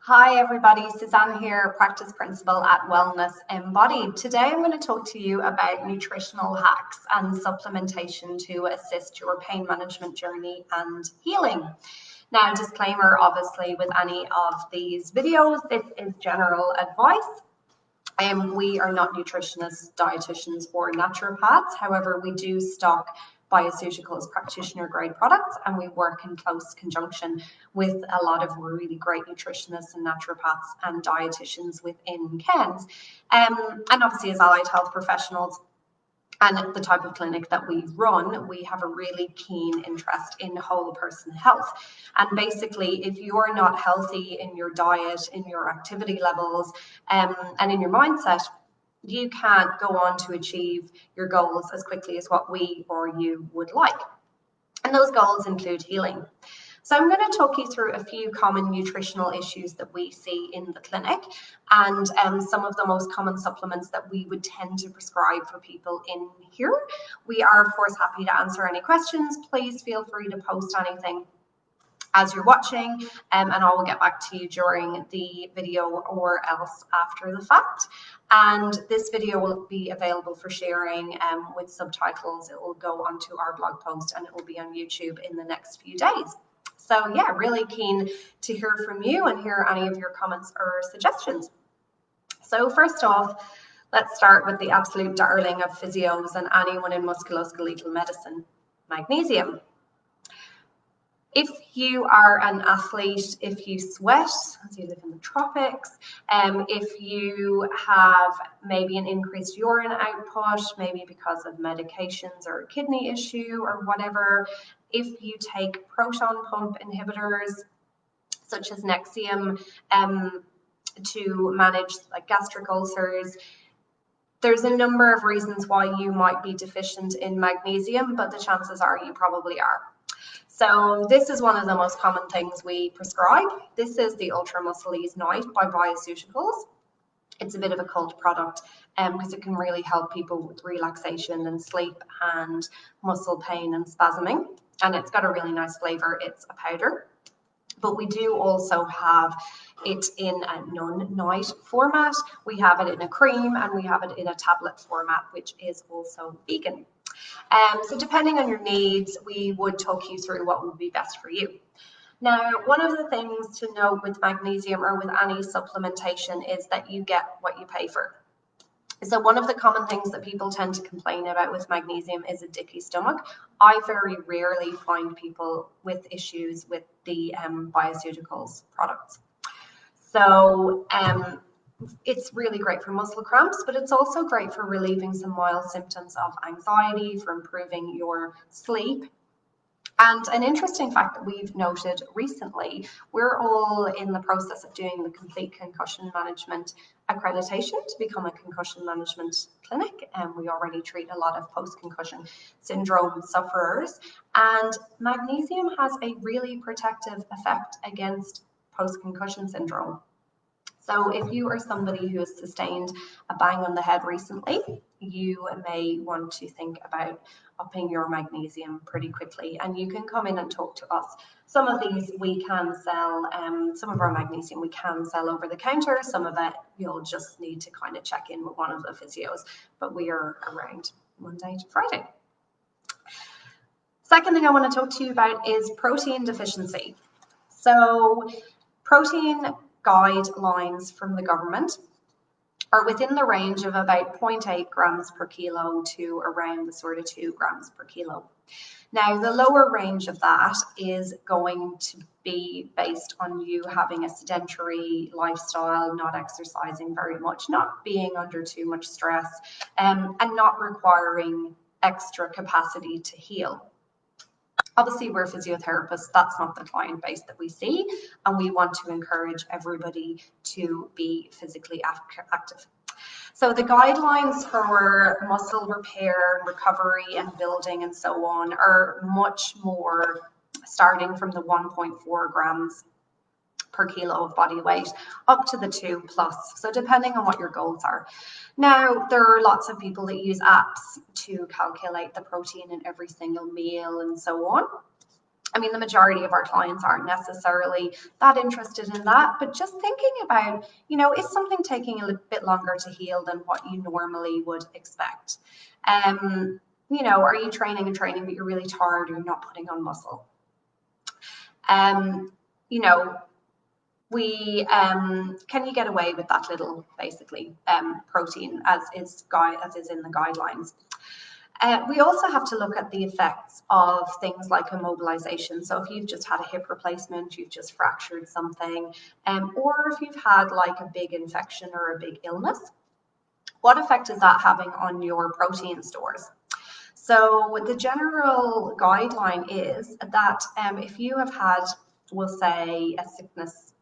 Hi everybody, Suzanne here, practice principal at Wellness Embodied. Today I'm going to talk to you about nutritional hacks and supplementation to assist your pain management journey and healing. Now, disclaimer, obviously, with any of these videos, this is general advice. We are not nutritionists, dietitians, or naturopaths. However, we do stock bioceuticals practitioner grade products, and we work in close conjunction with a lot of really great nutritionists and naturopaths and dietitians within Cairns. And obviously, as allied health professionals, and the type of clinic that we run, we have a really keen interest in whole person health. And basically, if you're not healthy in your diet, in your activity levels, and in your mindset, you can't go on to achieve your goals as quickly as what we or you would like. And those goals include healing. So I'm going to talk you through a few common nutritional issues that we see in the clinic and some of the most common supplements that we would tend to prescribe for people in here. We are, of course, happy to answer any questions. Please feel free to post anything as you're watching, and I will get back to you during the video or else after the fact. And this video will be available for sharing with subtitles. It will go onto our blog post and it will be on YouTube in the next few days. So yeah, really keen to hear from you and hear any of your comments or suggestions. So first off, let's start with the absolute darling of physios and anyone in musculoskeletal medicine, magnesium. If you are an athlete, if you sweat, as you live in the tropics, if you have maybe an increased urine output, maybe because of medications or a kidney issue or whatever, if you take proton pump inhibitors such as Nexium to manage like gastric ulcers, there's a number of reasons why you might be deficient in magnesium, but the chances are you probably are. So this is one of the most common things we prescribe. This is the Ultra Muscle Ease Night by Bioceuticals. It's a bit of a cult product because it can really help people with relaxation and sleep and muscle pain and spasming. And it's got a really nice flavor. It's a powder. But we do also have it in a non-night format. We have it in a cream and we have it in a tablet format, which is also vegan. So depending on your needs, we would talk you through what would be best for you. Now, one of the things to note with magnesium or with any supplementation is that you get what you pay for. So one of the common things that people tend to complain about with magnesium is a dicky stomach. I very rarely find people with issues with the bioceuticals products. So it's really great for muscle cramps, but it's also great for relieving some mild symptoms of anxiety, for improving your sleep. And an interesting fact that we've noted recently, we're all in the process of doing the complete concussion management accreditation to become a concussion management clinic, and we already treat a lot of post-concussion syndrome sufferers. And magnesium has a really protective effect against post-concussion syndrome. So if you are somebody who has sustained a bang on the head recently, you may want to think about upping your magnesium pretty quickly, and you can come in and talk to us. Some of these we can sell, some of our magnesium we can sell over the counter, some of it you'll just need to kind of check in with one of the physios, but we are around Monday to Friday. Second thing I want to talk to you about is protein deficiency. So protein guidelines from the government are within the range of about 0.8 grams per kilo to around the sort of 2 grams per kilo. Now, the lower range of that is going to be based on you having a sedentary lifestyle, not exercising very much, not being under too much stress, and not requiring extra capacity to heal. Obviously, we're physiotherapists. That's not the client base that we see, and we want to encourage everybody to be physically active. So the guidelines for muscle repair, recovery, and building and so on are much more starting from the 1.4 grams per kilo of body weight up to the 2+. So depending on what your goals are. Now, there are lots of people that use apps to calculate the protein in every single meal and so on. I mean, the majority of our clients aren't necessarily that interested in that, but just thinking about, you know, is something taking a little bit longer to heal than what you normally would expect? You know, are you training and training, but you're really tired or you're not putting on muscle? You know, can you get away with that little, basically, protein as is in the guidelines? We also have to look at the effects of things like immobilization. So if you've just had a hip replacement, you've just fractured something, or if you've had like a big infection or a big illness, what effect is that having on your protein stores? So the general guideline is that if you have had, we'll say, a sickness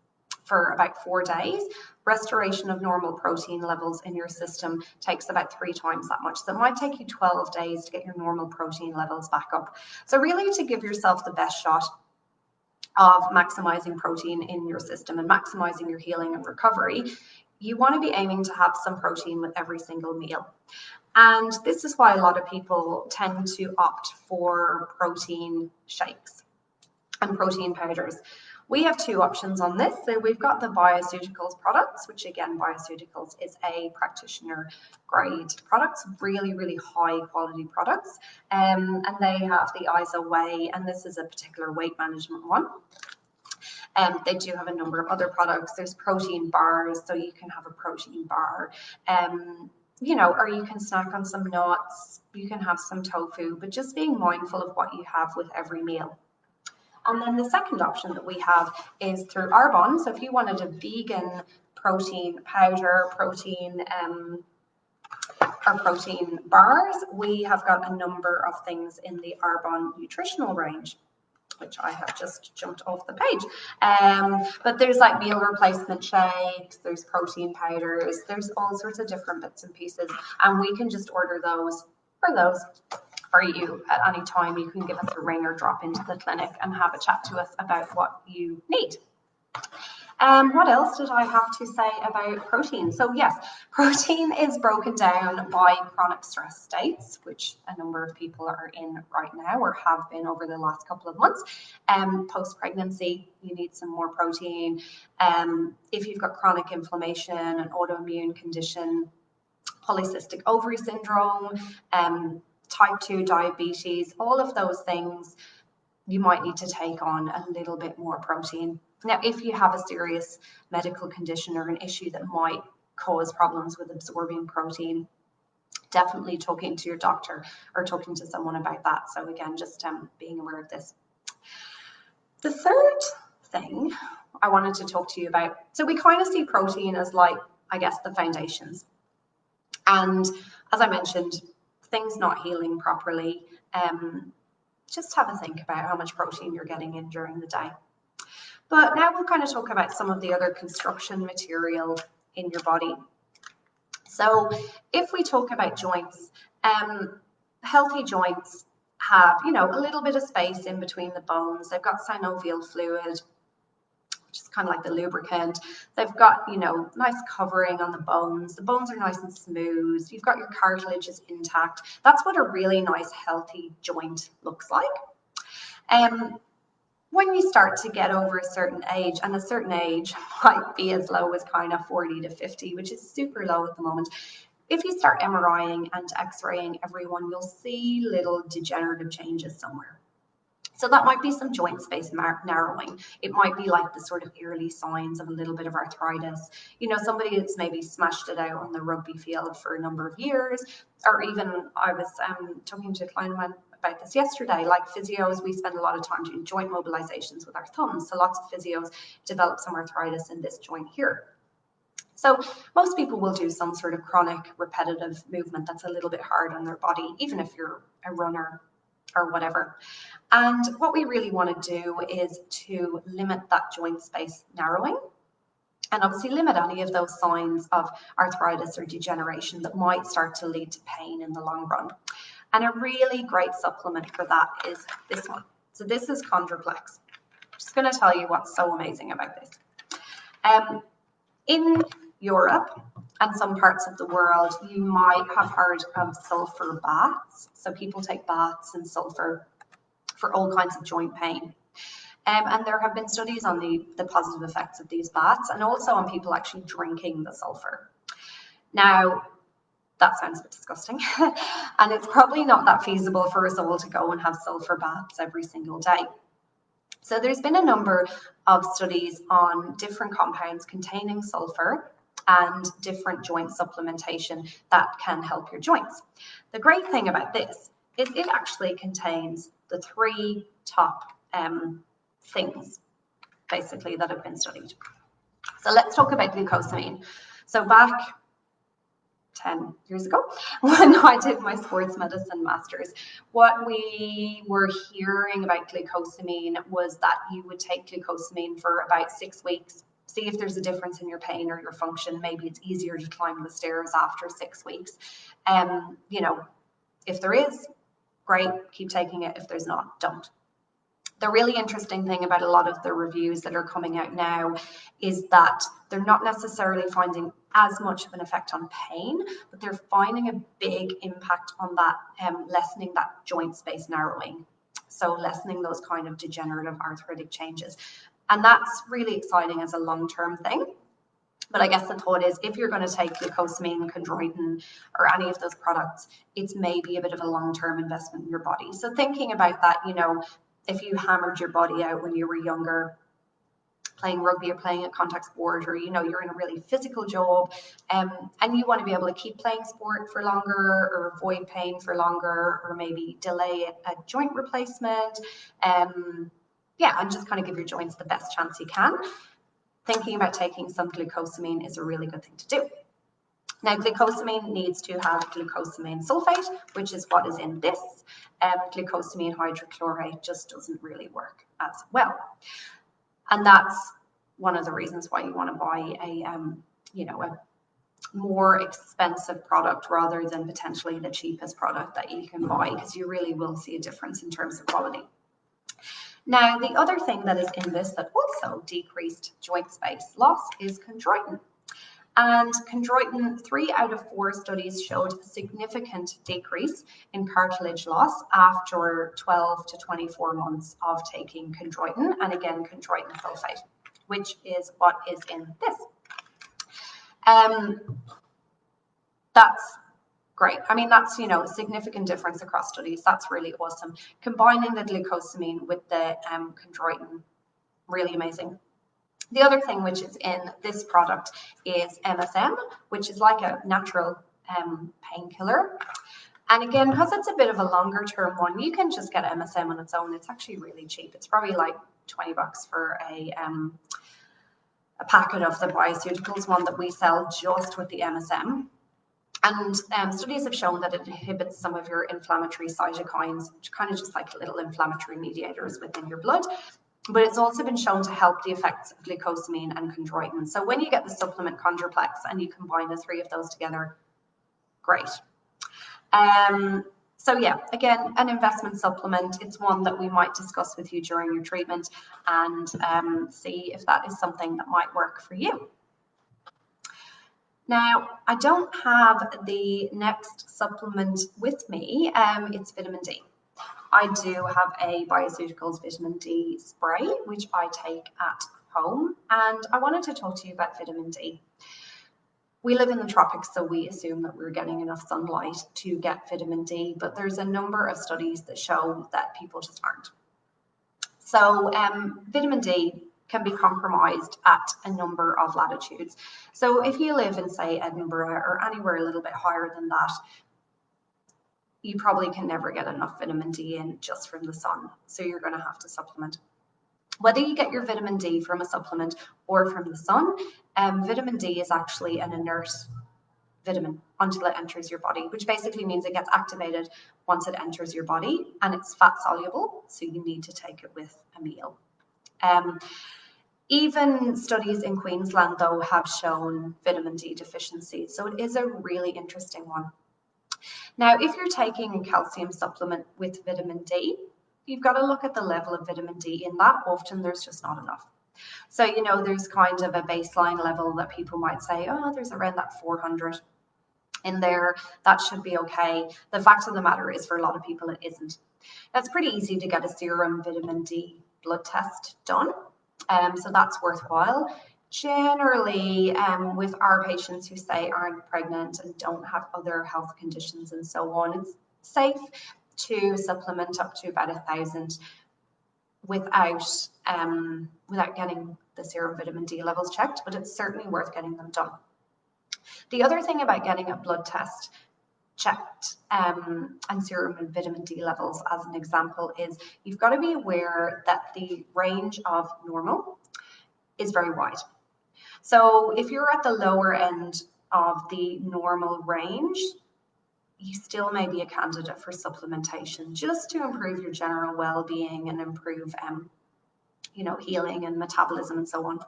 for about 4 days, restoration of normal protein levels in your system takes about 3 times that much. So it might take you 12 days to get your normal protein levels back up. So really, to give yourself the best shot of maximizing protein in your system and maximizing your healing and recovery, you want to be aiming to have some protein with every single meal. And this is why a lot of people tend to opt for protein shakes and protein powders. We have 2 options on this. So we've got the Bioceuticals products, which again, Bioceuticals is a practitioner grade products, really, really high quality products. And they have the ISO Whey, and this is a particular weight management one. They do have a number of other products. There's protein bars, so you can have a protein bar. You know, or you can snack on some nuts, you can have some tofu, but just being mindful of what you have with every meal. And then the second option that we have is through Arbonne. So if you wanted a vegan protein powder, protein or protein bars, we have got a number of things in the Arbonne nutritional range, which I have just jumped off the page. But there's like meal replacement shakes, there's protein powders, there's all sorts of different bits and pieces, and we can just order those for you at any time. You can give us a ring or drop into the clinic and have a chat to us about what you need. What else did I have to say about protein? So yes, protein is broken down by chronic stress states, which a number of people are in right now or have been over the last couple of months. Post-pregnancy, you need some more protein. If you've got chronic inflammation, an autoimmune condition, polycystic ovary syndrome, type 2 diabetes, all of those things, you might need to take on a little bit more protein. Now, if you have a serious medical condition or an issue that might cause problems with absorbing protein, definitely talking to your doctor or talking to someone about that. So again, just being aware of this. The third thing I wanted to talk to you about, so we kind of see protein as like, I guess, the foundations. And as I mentioned, things not healing properly, just have a think about how much protein you're getting in during the day. But now we'll kind of talk about some of the other construction material in your body. So if we talk about joints, healthy joints have, you know, a little bit of space in between the bones. They've got synovial fluid, which is kind of like the lubricant. They've got, you know, nice covering on the bones. The bones are nice and smooth. You've got your cartilage is intact. That's what a really nice, healthy joint looks like. When you start to get over a certain age, and a certain age might be as low as kind of 40 to 50, which is super low at the moment. If you start MRIing and X-raying everyone, you'll see little degenerative changes somewhere. So that might be some joint space narrowing. It might be like the sort of early signs of a little bit of arthritis. You know, somebody that's maybe smashed it out on the rugby field for a number of years, or even I was talking to a client about this yesterday, like physios, we spend a lot of time doing joint mobilizations with our thumbs. So lots of physios develop some arthritis in this joint here. So most people will do some sort of chronic repetitive movement that's a little bit hard on their body, even if you're a runner or whatever. And what we really want to do is to limit that joint space narrowing, and obviously limit any of those signs of arthritis or degeneration that might start to lead to pain in the long run. And a really great supplement for that is this one. So this is Chondroplex. I'm just going to tell you what's so amazing about this. In Europe and some parts of the world, you might have heard of sulfur baths. So people take baths in sulfur for all kinds of joint pain. And there have been studies on the positive effects of these baths and also on people actually drinking the sulfur. Now, that sounds a bit disgusting. And it's probably not that feasible for us all to go and have sulfur baths every single day. So there's been a number of studies on different compounds containing sulfur and different joint supplementation that can help your joints. The great thing about this is it actually contains the 3 top things, basically, that have been studied. So let's talk about glucosamine. So back 10 years ago, when I did my sports medicine masters, what we were hearing about glucosamine was that you would take glucosamine for about 6 weeks, see if there's a difference in your pain or your function. Maybe it's easier to climb the stairs after 6 weeks. You know, if there is, great, keep taking it. If there's not, don't. The really interesting thing about a lot of the reviews that are coming out now is that they're not necessarily finding as much of an effect on pain, but they're finding a big impact on that, lessening that joint space narrowing. So lessening those kind of degenerative arthritic changes. And that's really exciting as a long-term thing. But I guess the thought is, if you're going to take glucosamine, chondroitin, or any of those products, it's maybe a bit of a long-term investment in your body. So thinking about that, you know, if you hammered your body out when you were younger, playing rugby or playing a contact sport, or, you know, you're in a really physical job, and you want to be able to keep playing sport for longer or avoid pain for longer, or maybe delay a joint replacement, and just kind of give your joints the best chance you can. Thinking about taking some glucosamine is a really good thing to do. Now, glucosamine needs to have glucosamine sulfate, which is what is in this. Glucosamine hydrochloride just doesn't really work as well. And that's one of the reasons why you want to buy a more expensive product rather than potentially the cheapest product that you can buy, because you really will see a difference in terms of quality. Now, the other thing that is in this that also decreased joint space loss is chondroitin. And chondroitin, 3 out of 4 studies showed a significant decrease in cartilage loss after 12 to 24 months of taking chondroitin, and again, chondroitin sulfate, which is what is in this. That's great. I mean, that's, you know, a significant difference across studies. That's really awesome. Combining the glucosamine with the chondroitin, really amazing. The other thing which is in this product is MSM, which is like a natural painkiller. And again, because it's a bit of a longer term one, you can just get MSM on its own. It's actually really cheap. It's probably like $20 for a packet of the bioceuticals one that we sell just with the MSM. And studies have shown that it inhibits some of your inflammatory cytokines, which are kind of just like little inflammatory mediators within your blood. But it's also been shown to help the effects of glucosamine and chondroitin. So when you get the supplement Chondroplex and you combine the 3 of those together, great. So yeah, again, an investment supplement. It's one that we might discuss with you during your treatment and see if that is something that might work for you. Now, I don't have the next supplement with me. It's vitamin D. I do have a Bioceuticals vitamin D spray, which I take at home, and I wanted to talk to you about vitamin D. We live in the tropics, so we assume that we're getting enough sunlight to get vitamin D, but there's a number of studies that show that people just aren't. So vitamin D can be compromised at a number of latitudes. So if you live in, say, Edinburgh or anywhere a little bit higher than that, you probably can never get enough vitamin D in just from the sun. So you're going to have to supplement. Whether you get your vitamin D from a supplement or from the sun, vitamin D is actually an inert vitamin until it enters your body, which basically means it gets activated once it enters your body, and it's fat soluble, so you need to take it with a meal. Even studies in Queensland, though, have shown vitamin D deficiency, so it is a really interesting one. Now, if you're taking a calcium supplement with vitamin D, you've got to look at the level of vitamin D in that. Often there's just not enough. So, you know, there's kind of a baseline level that people might say, oh, there's around that 400 in there. That should be okay. The fact of the matter is, for a lot of people, it isn't. That's pretty easy to get a serum vitamin D blood test done. So that's worthwhile. Generally, with our patients who say aren't pregnant and don't have other health conditions and so on, it's safe to supplement up to about 1,000 without getting the serum vitamin D levels checked, but it's certainly worth getting them done. The other thing about getting a blood test checked and serum and vitamin D levels, as an example, is you've got to be aware that the range of normal is very wide. So if you're at the lower end of the normal range, you still may be a candidate for supplementation just to improve your general well-being and improve healing and metabolism and so on.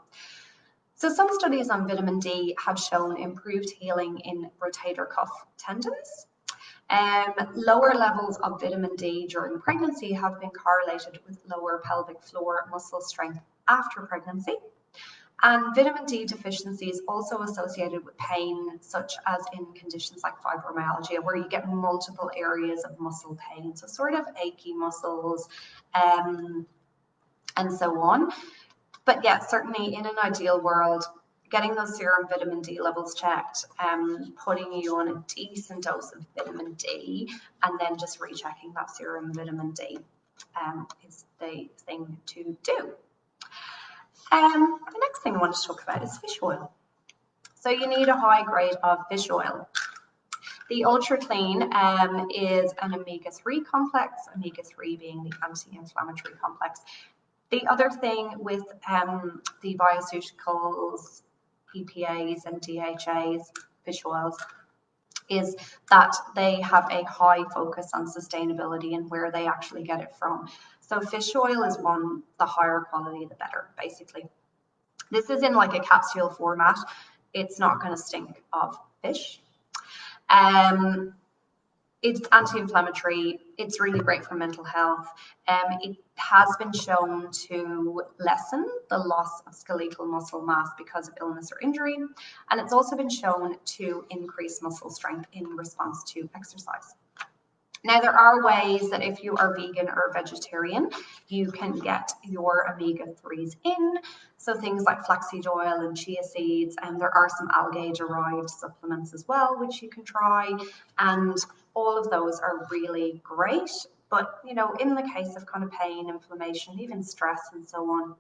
So some studies on vitamin D have shown improved healing in rotator cuff tendons. Lower levels of vitamin D during pregnancy have been correlated with lower pelvic floor muscle strength after pregnancy. And vitamin D deficiency is also associated with pain, such as in conditions like fibromyalgia, where you get multiple areas of muscle pain, so sort of achy muscles and so on. But yeah, certainly in an ideal world, getting those serum vitamin D levels checked, putting you on a decent dose of vitamin D, and then just rechecking that serum vitamin D is the thing to do. The next thing I want to talk about is fish oil. So you need a high grade of fish oil. The Ultra Clean is an omega-3 complex, omega-3 being the anti-inflammatory complex. The other thing with the bioceuticals, EPAs and DHAs, fish oils, is that they have a high focus on sustainability and where they actually get it from. So fish oil is one, the higher quality, the better, basically. This is in like a capsule format. It's not going to stink of fish. It's anti-inflammatory. It's really great for mental health. It has been shown to lessen the loss of skeletal muscle mass because of illness or injury. And it's also been shown to increase muscle strength in response to exercise. Now, there are ways that if you are vegan or vegetarian, you can get your omega-3s in. So things like flaxseed oil and chia seeds, and there are some algae-derived supplements as well, which you can try. And all of those are really great. But, in the case of kind of pain, inflammation, even stress and so on,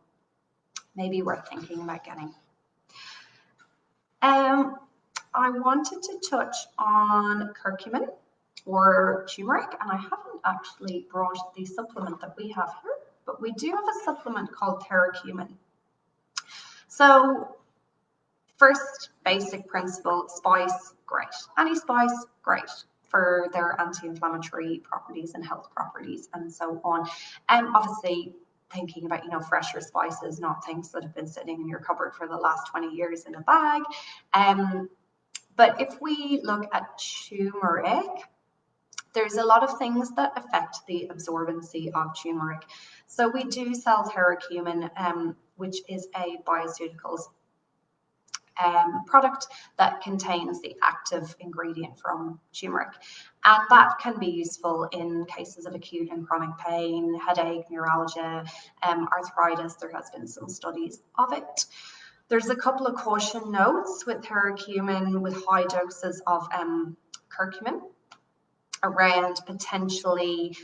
maybe worth thinking about getting. I wanted to touch on curcumin, or turmeric, and I haven't actually brought the supplement that we have here, but we do have a supplement called theracumin. So first basic principle, spice, great. Any spice, great for their anti-inflammatory properties and health properties and so on. And obviously thinking about, fresher spices, not things that have been sitting in your cupboard for the last 20 years in a bag. But if we look at turmeric, there's a lot of things that affect the absorbency of turmeric. So we do sell theracumin, which is a bioceuticals product that contains the active ingredient from turmeric. And that can be useful in cases of acute and chronic pain, headache, neuralgia, arthritis. There has been some studies of it. There's a couple of caution notes with theracumin with high doses of curcumin, around potentially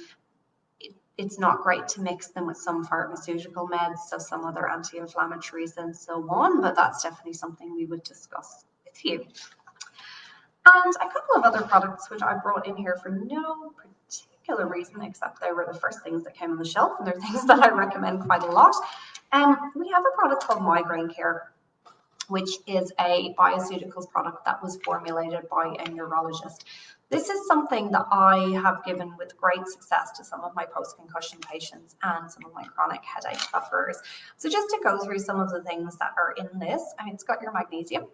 it's not great to mix them with some pharmaceutical meds, so some other anti-inflammatories and so on, but that's definitely something we would discuss with you. And a couple of other products which I brought in here for no particular reason, except they were the first things that came on the shelf, and they're things that I recommend quite a lot. We have a product called Migraine Care, which is a bioceuticals product that was formulated by a neurologist. This is something that I have given with great success to some of my post-concussion patients and some of my chronic headache sufferers. So just to go through some of the things that are in this, it's got your magnesium.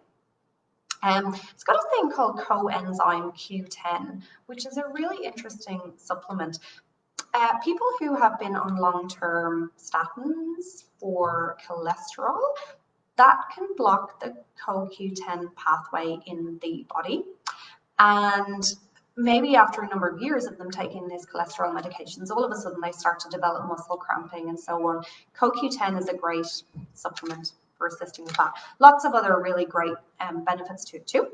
It's got a thing called coenzyme Q10, which is a really interesting supplement. People who have been on long-term statins for cholesterol, that can block the CoQ10 pathway in the body. And maybe after a number of years of them taking these cholesterol medications, all of a sudden they start to develop muscle cramping and so on. CoQ10 is a great supplement for assisting with that. Lots of other really great benefits to it too.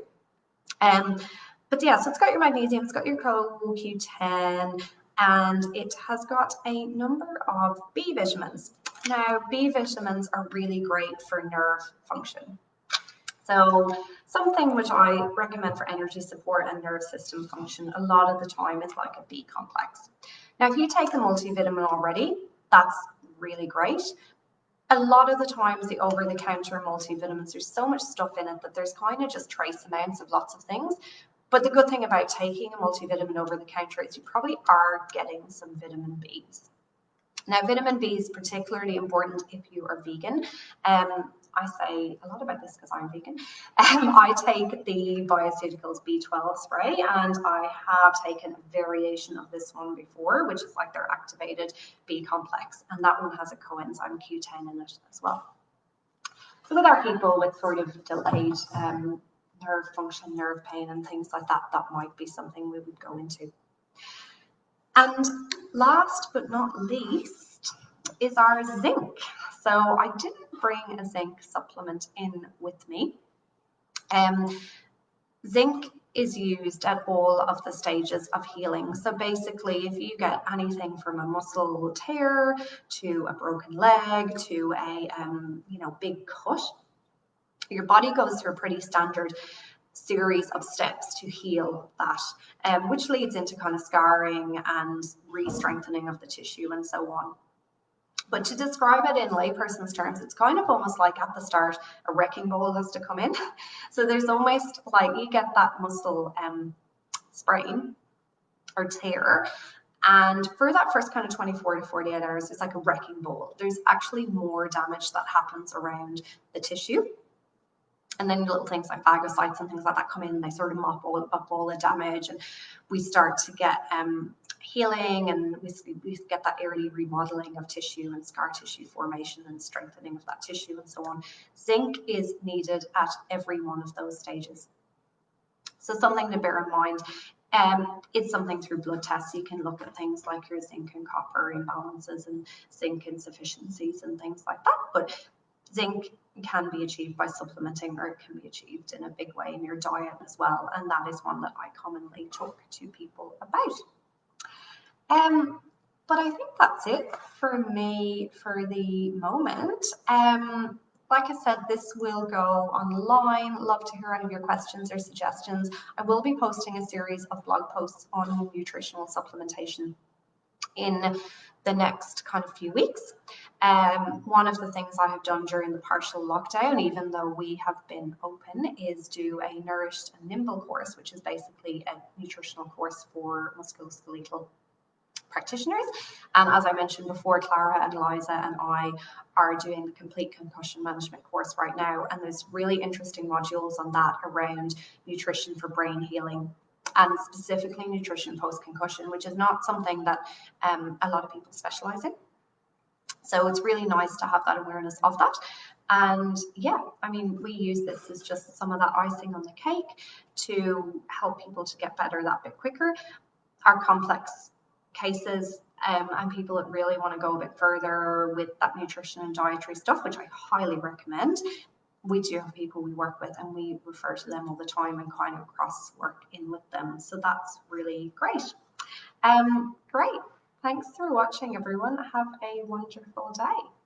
But yeah, so it's got your magnesium, it's got your CoQ10, and it has got a number of B vitamins. Now, B vitamins are really great for nerve function. So something which I recommend for energy support and nerve system function a lot of the time is like a B complex. Now, if you take a multivitamin already, that's really great. A lot of the times the over-the-counter multivitamins, there's so much stuff in it that there's kind of just trace amounts of lots of things. But the good thing about taking a multivitamin over-the-counter is you probably are getting some vitamin Bs. Now, vitamin B is particularly important if you are vegan. I say a lot about this because I'm vegan. I take the Bioceuticals B12 spray, and I have taken a variation of this one before, which is like their activated B complex, and that one has a coenzyme Q10 in it as well. So with our people with sort of delayed nerve function, nerve pain and things like that, that might be something we would go into. And last but not least is our zinc. So I didn't bring a zinc supplement in with me. Zinc is used at all of the stages of healing. So basically, if you get anything from a muscle tear to a broken leg to a big cut, your body goes through a pretty standard series of steps to heal that, which leads into kind of scarring and re-strengthening of the tissue and so on. But to describe it in layperson's terms, it's kind of almost like at the start, a wrecking ball has to come in. So there's almost like you get that muscle sprain or tear. And for that first kind of 24 to 48 hours, it's like a wrecking ball. There's actually more damage that happens around the tissue. And then little things like phagocytes and things like that come in and they sort of mop up all the damage, and we start to get healing, and we get that early remodeling of tissue and scar tissue formation and strengthening of that tissue and so on. Zinc is needed at every one of those stages. So something to bear in mind. It's something through blood tests. You can look at things like your zinc and copper imbalances and zinc insufficiencies and things like that. But zinc can be achieved by supplementing, or it can be achieved in a big way in your diet as well. And that is one that I commonly talk to people about. But I think that's it for me for the moment. Like I said, this will go online. Love to hear any of your questions or suggestions. I will be posting a series of blog posts on nutritional supplementation in the next kind of few weeks. One of the things I have done during the partial lockdown, even though we have been open, is do a Nourished and Nimble course, which is basically a nutritional course for musculoskeletal practitioners. And as I mentioned before, Clara and Liza and I are doing the complete concussion management course right now, and there's really interesting modules on that around nutrition for brain healing, and specifically nutrition post-concussion, which is not something that a lot of people specialize in. So it's really nice to have that awareness of that. And yeah, I mean, we use this as just some of that icing on the cake to help people to get better that bit quicker. Our complex cases and people that really want to go a bit further with that nutrition and dietary stuff, which I highly recommend. We do have people we work with and we refer to them all the time and kind of cross work in with them. So that's really great. Great. Thanks for watching, everyone. Have a wonderful day.